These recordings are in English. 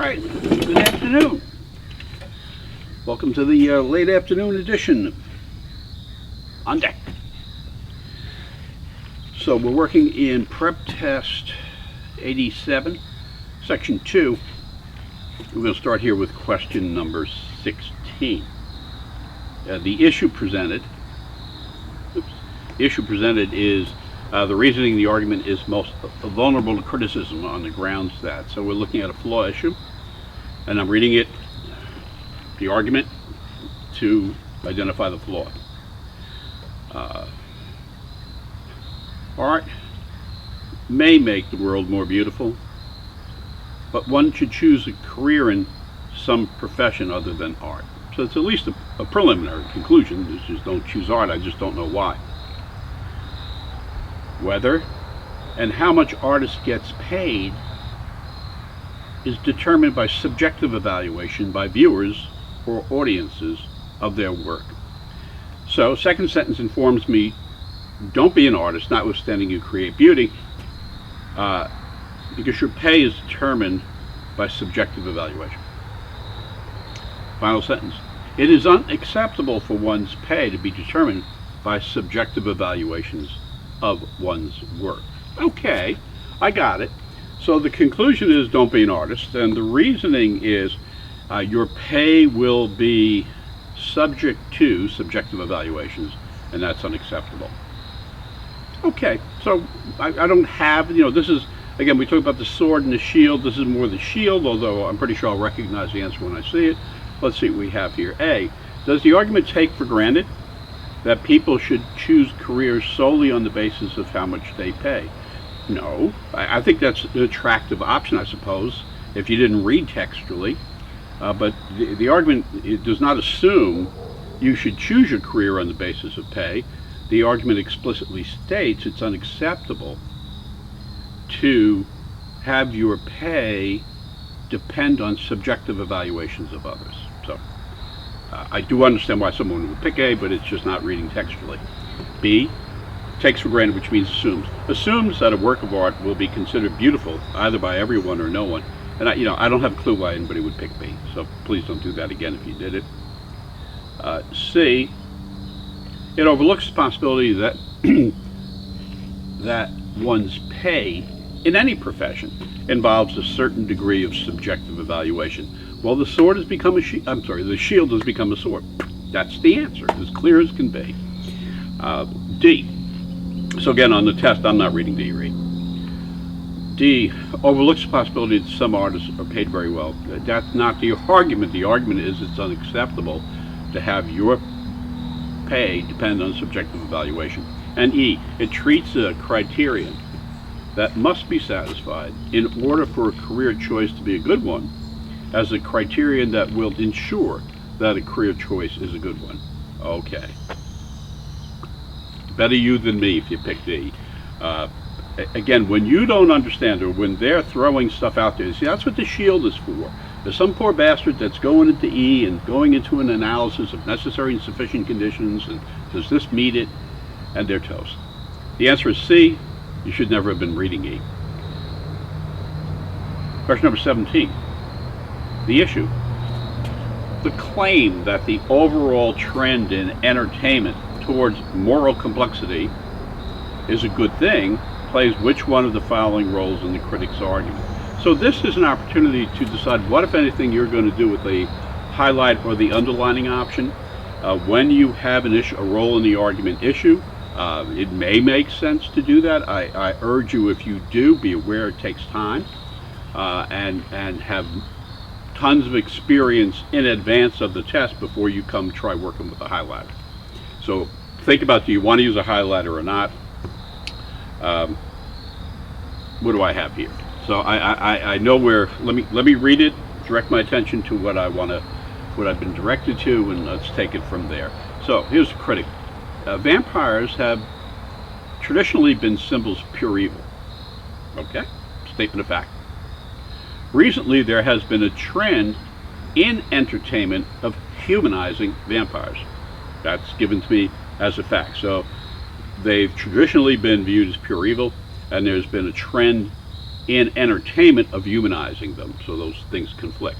right, good afternoon. Welcome to the late afternoon edition on deck. So we're working in prep test 87, section 2. We're going to start here with question number 16. The issue presented is the reasoning of the argument is most vulnerable to criticism on the grounds that. So we're looking at a flaw issue, and I'm reading it, the argument, to identify the flaw. Art may make the world more beautiful, but one should choose a career in some profession other than art. So it's at least a preliminary conclusion. It's just don't choose art, I just don't know why. Whether and how much artist gets paid is determined by subjective evaluation by viewers or audiences of their work. So second sentence informs me, don't be an artist, notwithstanding you create beauty, because your pay is determined by subjective evaluation. Final sentence, it is unacceptable for one's pay to be determined by subjective evaluations of one's work. Okay, I got it. So the conclusion is don't be an artist, and the reasoning is your pay will be subject to subjective evaluations, and that's unacceptable. Okay, so I don't have, this is, again, we talk about the sword and the shield. This is more the shield, although I'm pretty sure I'll recognize the answer when I see it. Let's see what we have here. A, does the argument take for granted that people should choose careers solely on the basis of how much they pay? No, I think that's an attractive option, I suppose, if you didn't read textually. But the argument, it does not assume you should choose your career on the basis of pay. The argument explicitly states it's unacceptable to have your pay depend on subjective evaluations of others. So I do understand why someone would pick A, but it's just not reading textually. B, takes for granted, which means assumes. Assumes that a work of art will be considered beautiful either by everyone or no one. And I don't have a clue why anybody would pick B, so please don't do that again if you did it. C, it overlooks the possibility that that one's pay in any profession involves a certain degree of subjective evaluation. Well, the sword has become the shield has become a sword. That's the answer, as clear as can be. D, so again on the test, I'm not reading D, read. D, overlooks the possibility that some artists are paid very well. That's not the argument. The argument is it's unacceptable to have your pay depend on subjective evaluation. And E, it treats a criterion that must be satisfied in order for a career choice to be a good one as a criterion that will ensure that a career choice is a good one. Okay. Better you than me if you pick D. Again, when you don't understand, or when they're throwing stuff out there, see, that's what the shield is for. There's some poor bastard that's going into E and going into an analysis of necessary and sufficient conditions, and does this meet it? And they're toast. The answer is C. You should never have been reading E. Question number 17. The issue. The claim that the overall trend in entertainment towards moral complexity is a good thing plays which one of the following roles in the critic's argument. So this is an opportunity to decide what, if anything, you're going to do with the highlight or the underlining option. When you have an issue, a role in the argument issue, it may make sense to do that. I urge you, if you do, be aware it takes time and have tons of experience in advance of the test before you come try working with a highlighter. So think about, do you want to use a highlighter or not? What do I have here? So I know where. Let me read it. Direct my attention to what I've been directed to, and let's take it from there. So here's the critic. Vampires have traditionally been symbols of pure evil. Okay, statement of fact. Recently, there has been a trend in entertainment of humanizing vampires. That's given to me as a fact. So they've traditionally been viewed as pure evil, and there's been a trend in entertainment of humanizing them, so those things conflict.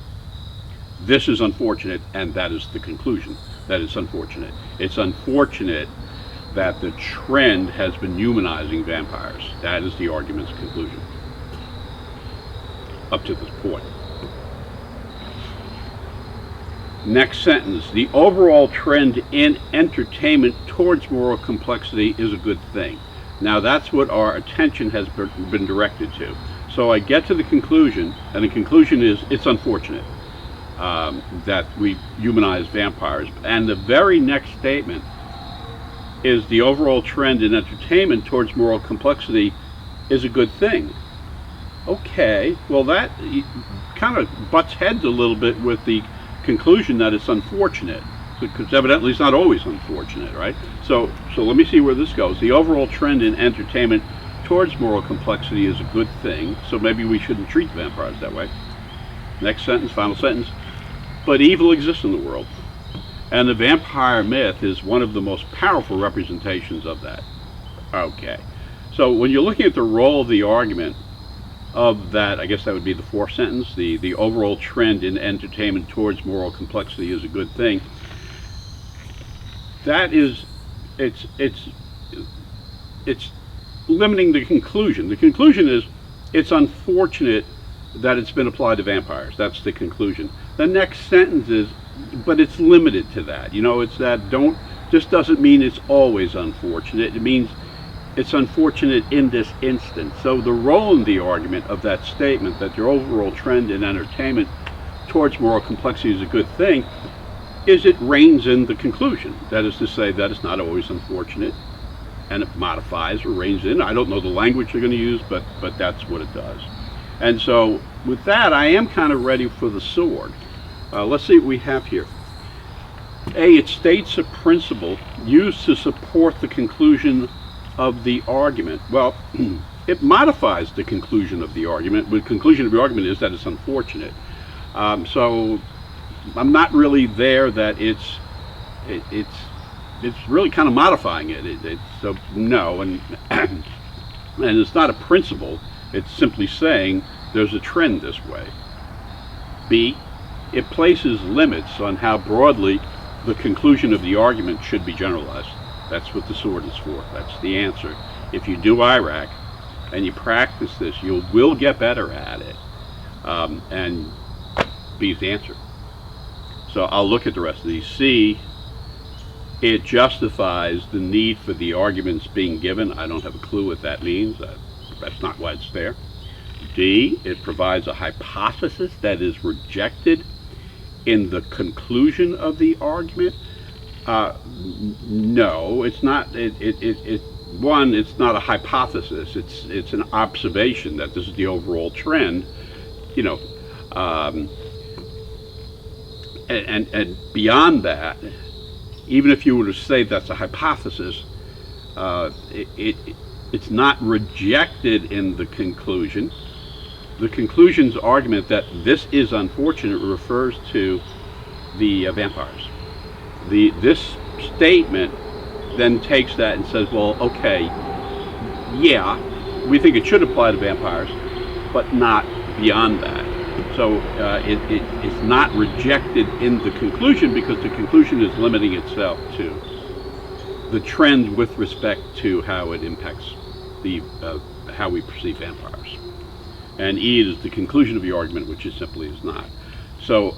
This is unfortunate, and that is the conclusion, that it's unfortunate. It's unfortunate that the trend has been humanizing vampires. That is the argument's conclusion, up to this point. Next sentence, the overall trend in entertainment towards moral complexity is a good thing. Now that's what our attention has been directed to. So I get to the conclusion, and the conclusion is it's unfortunate that we humanize vampires. And the very next statement is the overall trend in entertainment towards moral complexity is a good thing. Okay, well that kind of butts heads a little bit with the conclusion that it's unfortunate, because evidently it's not always unfortunate, right? So let me see where this goes. The overall trend in entertainment towards moral complexity is a good thing, so maybe we shouldn't treat vampires that way. Next sentence, final sentence. But evil exists in the world, and the vampire myth is one of the most powerful representations of that. Okay, so when you're looking at the role of the argument of that, I guess that would be the fourth sentence, the overall trend in entertainment towards moral complexity is a good thing. That is, it's limiting the conclusion. The conclusion is it's unfortunate that it's been applied to vampires. That's the conclusion. The next sentence is, but it's limited to that. You know, it's that just doesn't mean it's always unfortunate. It means it's unfortunate in this instance. So the role in the argument of that statement, that your overall trend in entertainment towards moral complexity is a good thing, is it reins in the conclusion. That is to say that it's not always unfortunate, and it modifies or reins in. I don't know the language they're going to use, but that's what it does. And so with that, I am kind of ready for the sword. Let's see what we have here. A, it states a principle used to support the conclusion of the argument. Well, it modifies the conclusion of the argument. The conclusion of the argument is that it's unfortunate. So I'm not really there that it's really kind of modifying it. So no, and and it's not a principle. It's simply saying there's a trend this way. B, it places limits on how broadly the conclusion of the argument should be generalized. That's what the sword is for. That's the answer. If you do IRAC and you practice this, you will get better at it. And B is the answer. So I'll look at the rest of these. C, it justifies the need for the arguments being given. I don't have a clue what that means. That's not why it's there. D, it provides a hypothesis that is rejected in the conclusion of the argument. No, it's not. One, it's not a hypothesis. It's an observation that this is the overall trend. You know, and beyond that, even if you were to say that's a hypothesis, it's not rejected in the conclusion. The conclusion's argument that this is unfortunate refers to the vampires. This statement then takes that and says, well, okay, yeah, we think it should apply to vampires, but not beyond that. So it's not rejected in the conclusion, because the conclusion is limiting itself to the trend with respect to how it impacts how we perceive vampires. And E is the conclusion of the argument, which is simply is not. So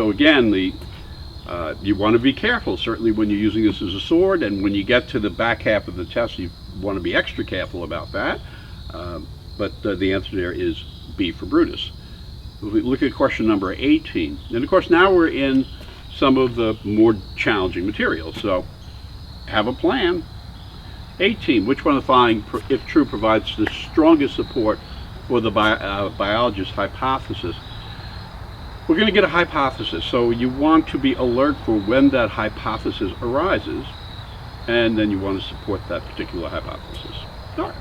again, you want to be careful, certainly when you're using this as a sword, and when you get to the back half of the test, you want to be extra careful about that. But the answer there is B for Brutus. If we look at question number 18, and of course now we're in some of the more challenging materials, so have a plan. 18, which one of the following, if true, provides the strongest support for the biologist's hypothesis? We're going to get a hypothesis, so you want to be alert for when that hypothesis arises, and then you want to support that particular hypothesis. All right,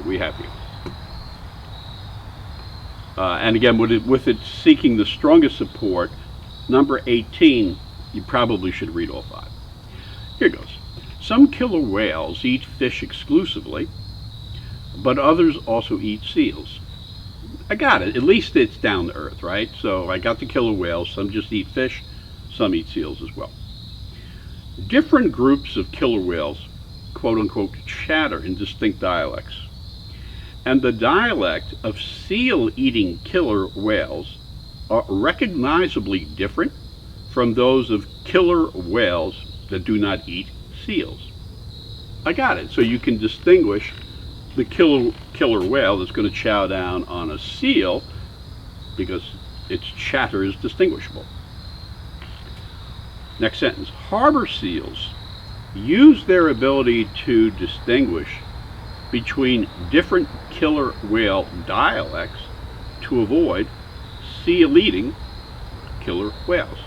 we have here. And again, with it seeking the strongest support, number 18, you probably should read all 5. Here goes. Some killer whales eat fish exclusively, but others also eat seals. I got it. At least it's down to earth, right? So I got the killer whales. Some just eat fish, some eat seals as well. Different groups of killer whales, quote unquote, chatter in distinct dialects. And the dialect of seal-eating killer whales are recognizably different from those of killer whales that do not eat seals. I got it. So you can distinguish the killer whale that's going to chow down on a seal because its chatter is distinguishable. Next sentence. Harbor seals use their ability to distinguish between different killer whale dialects to avoid seal-eating killer whales.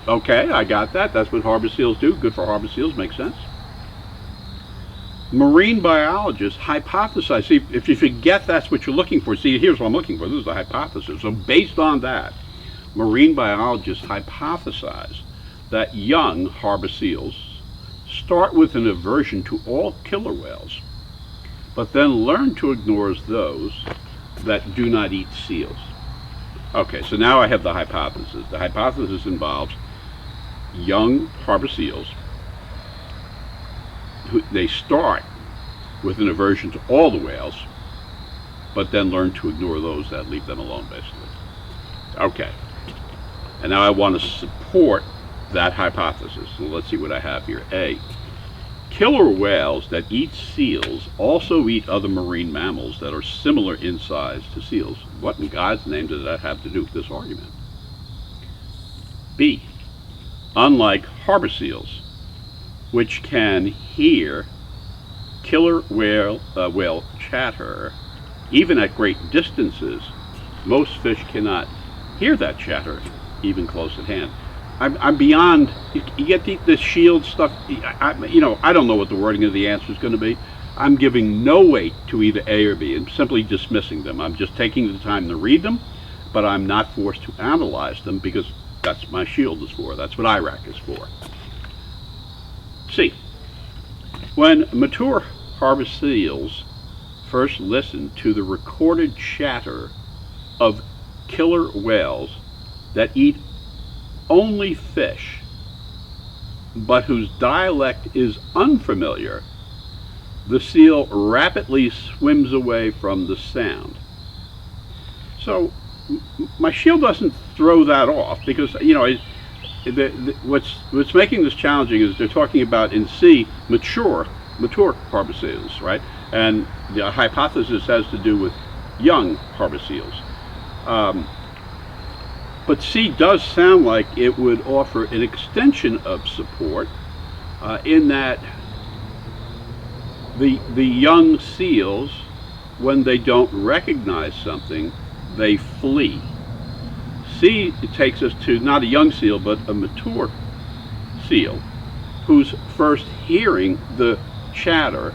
Okay, I got that. That's what harbor seals do. Good for harbor seals, makes sense. Marine biologists hypothesize, see, if you forget that's what you're looking for, see, here's what I'm looking for. This is a hypothesis. So based on that, marine biologists hypothesize that young harbor seals start with an aversion to all killer whales, but then learn to ignore those that do not eat seals. Okay, so now I have the hypothesis. The hypothesis involves young harbor seals. They start with an aversion to all the whales, but then learn to ignore those that leave them alone, basically. Okay, and now I want to support that hypothesis. So let's see what I have here. A, killer whales that eat seals also eat other marine mammals that are similar in size to seals. What in God's name does that have to do with this argument? B, unlike harbor seals, which can hear killer whale chatter even at great distances, most fish cannot hear that chatter even close at hand. I'm beyond, you get the shield stuff, I don't know what the wording of the answer is going to be. I'm giving no weight to either A or B. I'm simply dismissing them. I'm just taking the time to read them, but I'm not forced to analyze them because that's what my shield is for. That's what IRAC is for. C, when mature harbor seals first listen to the recorded chatter of killer whales that eat only fish, but whose dialect is unfamiliar, the seal rapidly swims away from the sound. So my shield doesn't throw that off because, what's making this challenging is they're talking about in C, mature harbor seals, right? And the hypothesis has to do with young harbor seals. But C does sound like it would offer an extension of support in that the young seals, when they don't recognize something, they flee. C, it takes us to not a young seal, but a mature seal who's first hearing the chatter.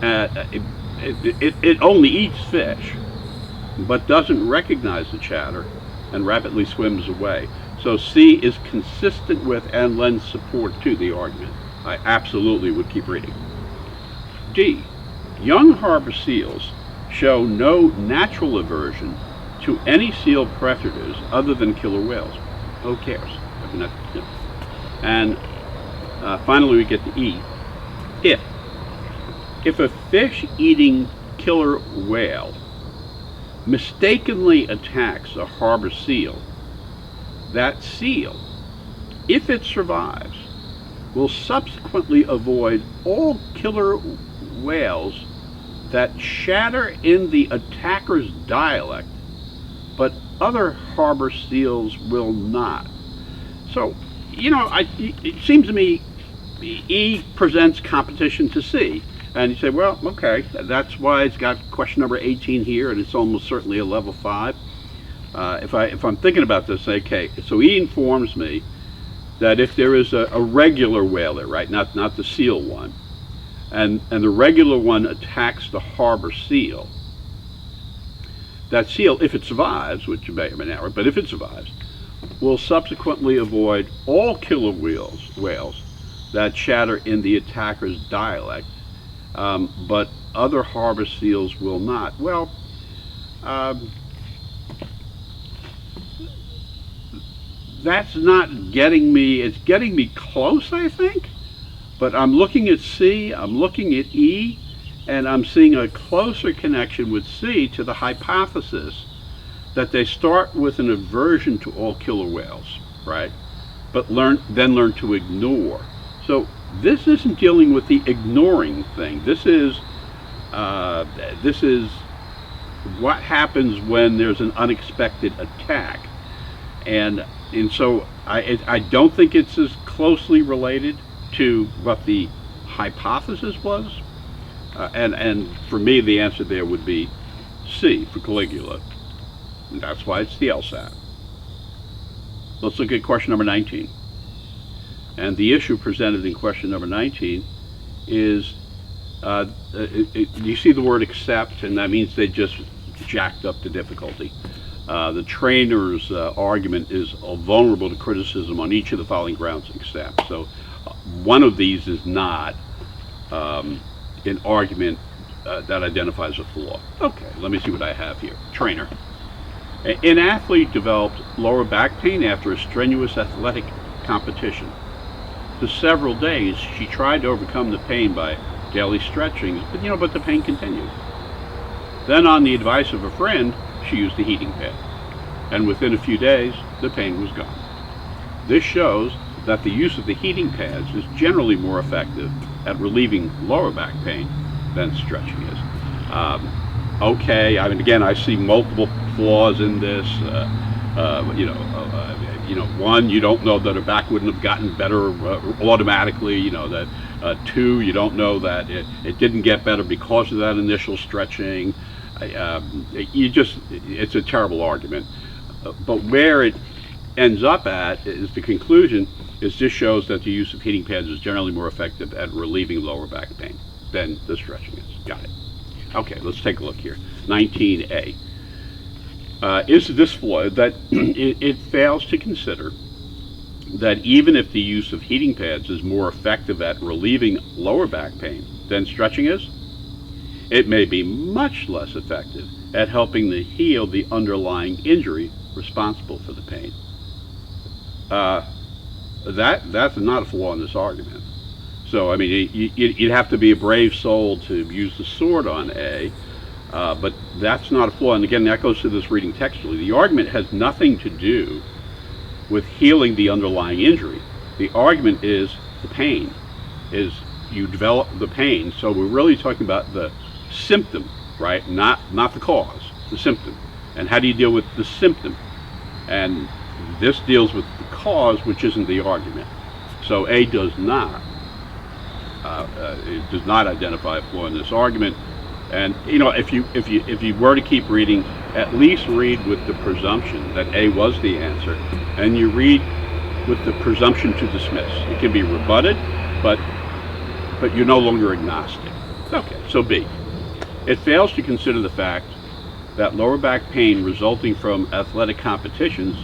It only eats fish, but doesn't recognize the chatter and rapidly swims away. So C is consistent with and lends support to the argument. I absolutely would keep reading. D, young harbor seals show no natural aversion to any seal predators other than killer whales. Who cares? And finally we get to E. If a fish-eating killer whale mistakenly attacks a harbor seal, that seal, if it survives, will subsequently avoid all killer whales that chatter in the attacker's dialect, but other harbor seals will not. So, it seems to me E presents competition to C. And you say, well, okay, that's why it's got question number 18 here, and it's almost certainly a level 5. If I'm thinking about this, okay, so E informs me that if there is a regular whaler, right, not the seal one, and the regular one attacks the harbor seal, that seal, if it survives, which you may or may not, but if it survives, will subsequently avoid all killer whales that chatter in the attacker's dialect, but other harbor seals will not. Well, That's not getting me, it's getting me close, I think. But I'm looking at C, I'm looking at E, and I'm seeing a closer connection with C to the hypothesis that they start with an aversion to all killer whales, right? But then learn to ignore. So this isn't dealing with the ignoring thing. This is what happens when there's an unexpected attack. And so I don't think it's as closely related to what the hypothesis was. And for me, the answer there would be C for Caligula. And that's why it's the LSAT. Let's look at question number 19. And the issue presented in question number 19 is, you see the word accept, and that means they just jacked up the difficulty. The trainer's argument is vulnerable to criticism on each of the following grounds except. So one of these is not an argument that identifies a flaw. Okay, let me see what I have here. Trainer. An athlete developed lower back pain after a strenuous athletic competition. For several days, she tried to overcome the pain by daily stretching, but the pain continued. Then, on the advice of a friend, she used a heating pad, and within a few days, the pain was gone. This shows that the use of the heating pads is generally more effective at relieving lower back pain than stretching is. Okay, I mean, again, I see multiple flaws in this. One, you don't know that her back wouldn't have gotten better automatically. Two, you don't know that it didn't get better because of that initial stretching. It's a terrible argument. But where it ends up at is the conclusion is this shows that the use of heating pads is generally more effective at relieving lower back pain than the stretching is. Got it. Okay, let's take a look here. 19A. Is this flaw that it fails to consider that even if the use of heating pads is more effective at relieving lower back pain than stretching is, it may be much less effective at helping to heal the underlying injury responsible for the pain. That's not a flaw in this argument. So, I mean, you'd have to be a brave soul to use the sword on A, but that's not a flaw. And again, that goes to this reading textually. The argument has nothing to do with healing the underlying injury. The argument is the pain, is you develop the pain. So we're really talking about the symptom, right? Not the cause, the symptom. And how do you deal with the symptom? And this deals with the cause, which isn't the argument. So A does not. It does not identify a flaw in this argument. And if you were to keep reading, at least read with the presumption that A was the answer, and you read with the presumption to dismiss. It can be rebutted, but you're no longer agnostic. Okay, so B. It fails to consider the fact that lower back pain resulting from athletic competitions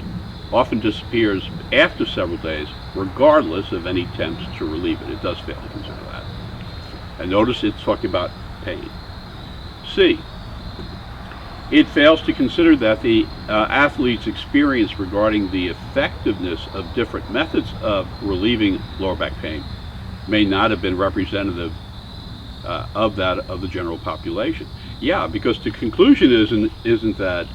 often disappears after several days, regardless of any attempts to relieve it. It does fail to consider that. And notice it's talking about pain. C. It fails to consider that the athlete's experience regarding the effectiveness of different methods of relieving lower back pain may not have been representative of that of the general population. Yeah, because the conclusion isn't that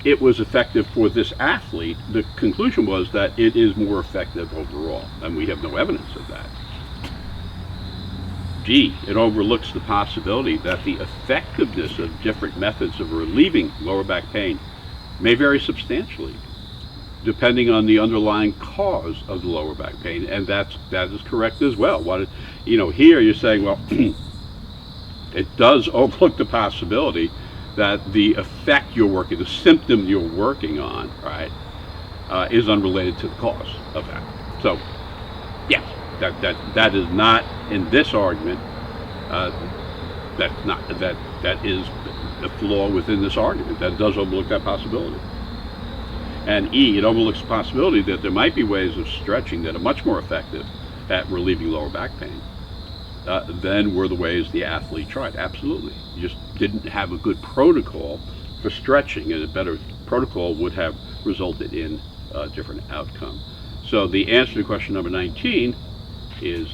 it was effective for this athlete. The conclusion was that it is more effective overall, and we have no evidence of that. D, it overlooks the possibility that the effectiveness of different methods of relieving lower back pain may vary substantially, depending on the underlying cause of the lower back pain, and that is correct as well. Here you're saying, well, it does overlook the possibility that the effect you're working, the symptom you're working on, right, is unrelated to the cause of that. So, yes, that is not in this argument. That is a flaw within this argument. That does overlook that possibility. And E, it overlooks the possibility that there might be ways of stretching that are much more effective at relieving lower back pain than were the ways the athlete tried. Absolutely. You just didn't have a good protocol for stretching, and a better protocol would have resulted in a different outcome. So the answer to question number 19 is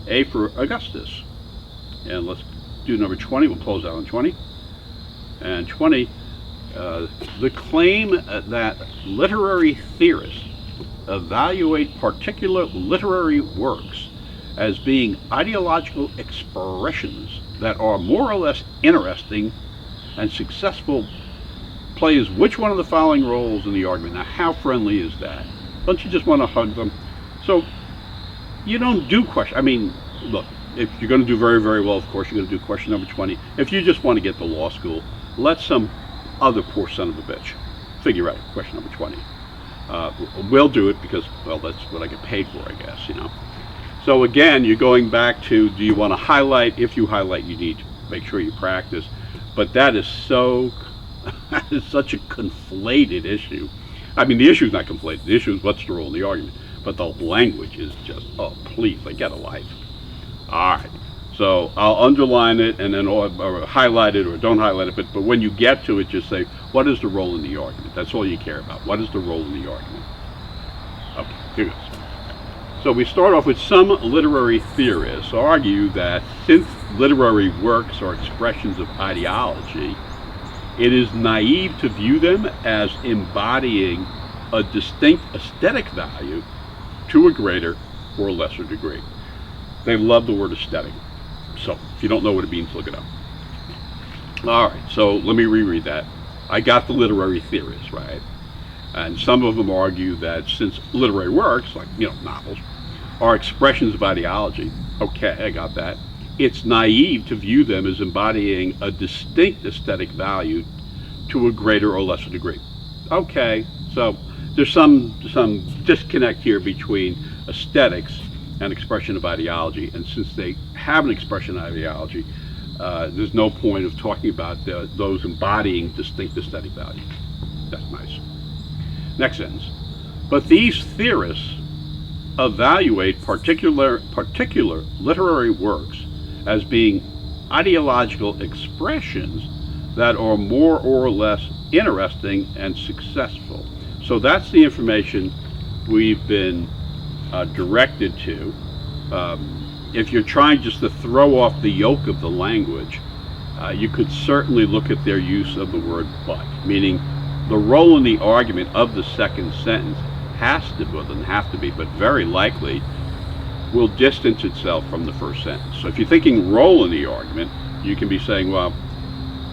A for Augustus. And let's do number 20. We'll close out on 20. And 20, the claim that literary theorists evaluate particular literary works as being ideological expressions that are more or less interesting and successful plays which one of the following roles in the argument. Now, how friendly is that? Don't you just want to hug them? So you don't do question. I mean, look, if you're going to do very, very well, of course, you're going to do question number 20. If you just want to get to law school, let some other poor son of a bitch figure out question number 20. We'll do it because, well, that's what I get paid for, I guess, you know. So again, you're going back to, do you want to highlight? If you highlight, you need to make sure you practice. But that is that is such a conflated issue. I mean, the issue is not conflated. The issue is what's the role in the argument. But the language is just, oh, please, like, get a life. All right. So I'll underline it and then or highlight it or don't highlight it. But when you get to it, just say, what is the role in the argument? That's all you care about. What is the role in the argument? Okay, here goes. So we start off with some literary theorists argue that since literary works are expressions of ideology, it is naive to view them as embodying a distinct aesthetic value to a greater or lesser degree. They love the word aesthetic. So if you don't know what it means, look it up. All right, so let me reread that. I got the literary theorists, right? And some of them argue that since literary works, like, you know, novels, are expressions of ideology, okay, I got that, it's naive to view them as embodying a distinct aesthetic value to a greater or lesser degree. Okay, so there's some disconnect here between aesthetics and expression of ideology, and since they have an expression of ideology, there's no point of talking about those embodying distinct aesthetic value. That's nice. Next sentence. But these theorists evaluate particular literary works as being ideological expressions that are more or less interesting and successful. So that's the information we've been directed to. If you're trying just to throw off the yoke of the language, you could certainly look at their use of the word but, meaning the role in the argument of the second sentence has to, well, doesn't have to be, but very likely will distance itself from the first sentence. So if you're thinking role in the argument, you can be saying, well,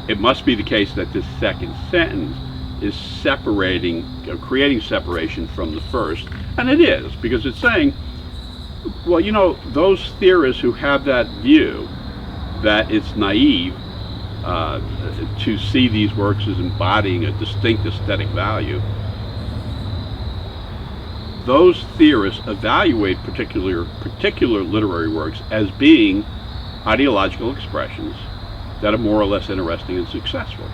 it must be the case that this second sentence is separating, creating separation from the first, and it is, because it's saying, well, you know, those theorists who have that view that it's naive to see these works as embodying a distinct aesthetic value, those theorists evaluate particular literary works as being ideological expressions that are more or less interesting and successful.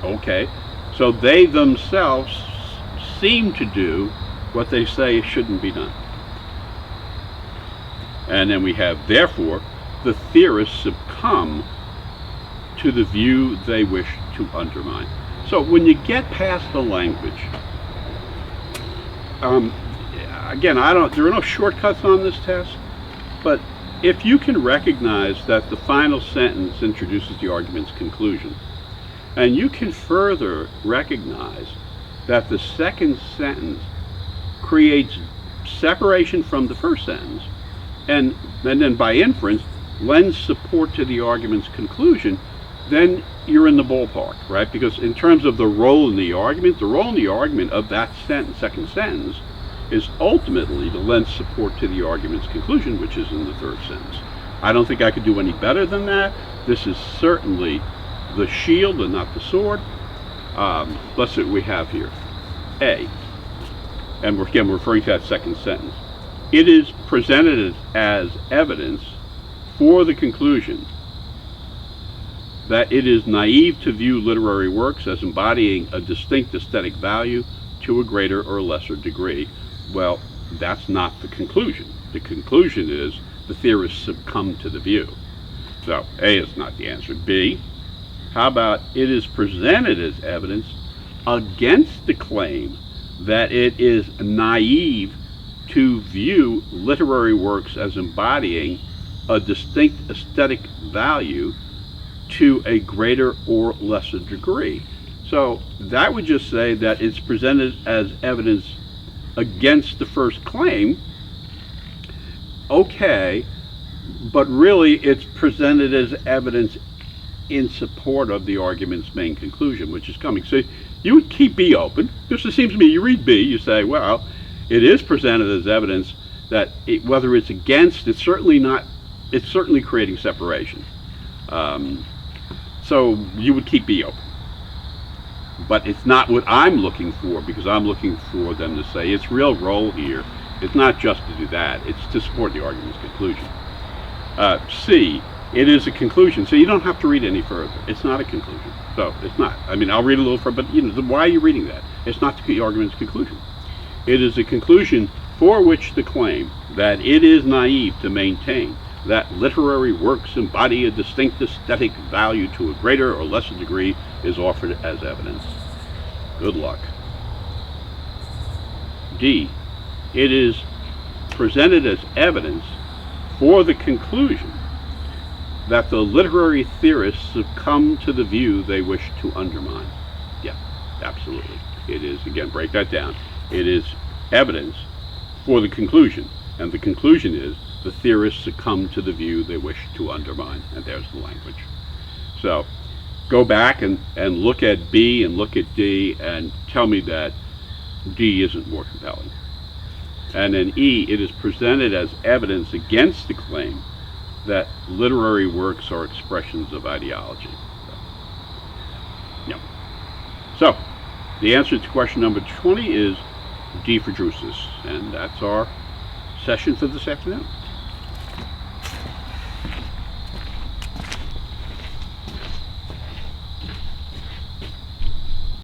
Okay, so they themselves seem to do what they say shouldn't be done. And then we have, therefore, the theorists succumb to the view they wish to undermine. So when you get past the language, again, there are no shortcuts on this test, but if you can recognize that the final sentence introduces the argument's conclusion, and you can further recognize that the second sentence creates separation from the first sentence, and then by inference lends support to the argument's conclusion, then you're in the ballpark, right? Because in terms of the role in the argument of that sentence, second sentence, is ultimately to lend support to the argument's conclusion, which is in the third sentence. I don't think I could do any better than that. This is certainly the shield and not the sword. Let's see what we have here. A, and we're referring to that second sentence. It is presented as evidence for the conclusion that it is naive to view literary works as embodying a distinct aesthetic value to a greater or lesser degree. Well, that's not the conclusion. The conclusion is the theorists succumb to the view. So A is not the answer. B, How about it is presented as evidence against the claim that it is naive to view literary works as embodying a distinct aesthetic value to a greater or lesser degree. So that would just say that it's presented as evidence against the first claim. Okay, but really it's presented as evidence in support of the argument's main conclusion, which is coming. So you would keep B open, because it seems to me you read B, you say, well, it is presented as evidence that whether it's against, it's certainly creating separation. So you would keep B open. But it's not what I'm looking for, because I'm looking for them to say its real role here is not just to do that, it's to support the argument's conclusion. C, it is a conclusion, so you don't have to read any further. It's not a conclusion, so it's not. I mean, I'll read a little further, but why are you reading that? It's not the argument's conclusion. It is a conclusion for which the claim that it is naive to maintain that literary works embody a distinct aesthetic value to a greater or lesser degree is offered as evidence. Good luck. D, it is presented as evidence for the conclusion that the literary theorists have come to the view they wish to undermine. Yeah, absolutely. It is, again, break that down. It is evidence for the conclusion, and the conclusion is the theorists succumb to the view they wish to undermine, and there's the language. So go back and look at B and look at D and tell me that D isn't more compelling. And in E, it is presented as evidence against the claim that literary works are expressions of ideology. Yeah. So the answer to question number 20 is D for Drusus, and that's our session for this afternoon.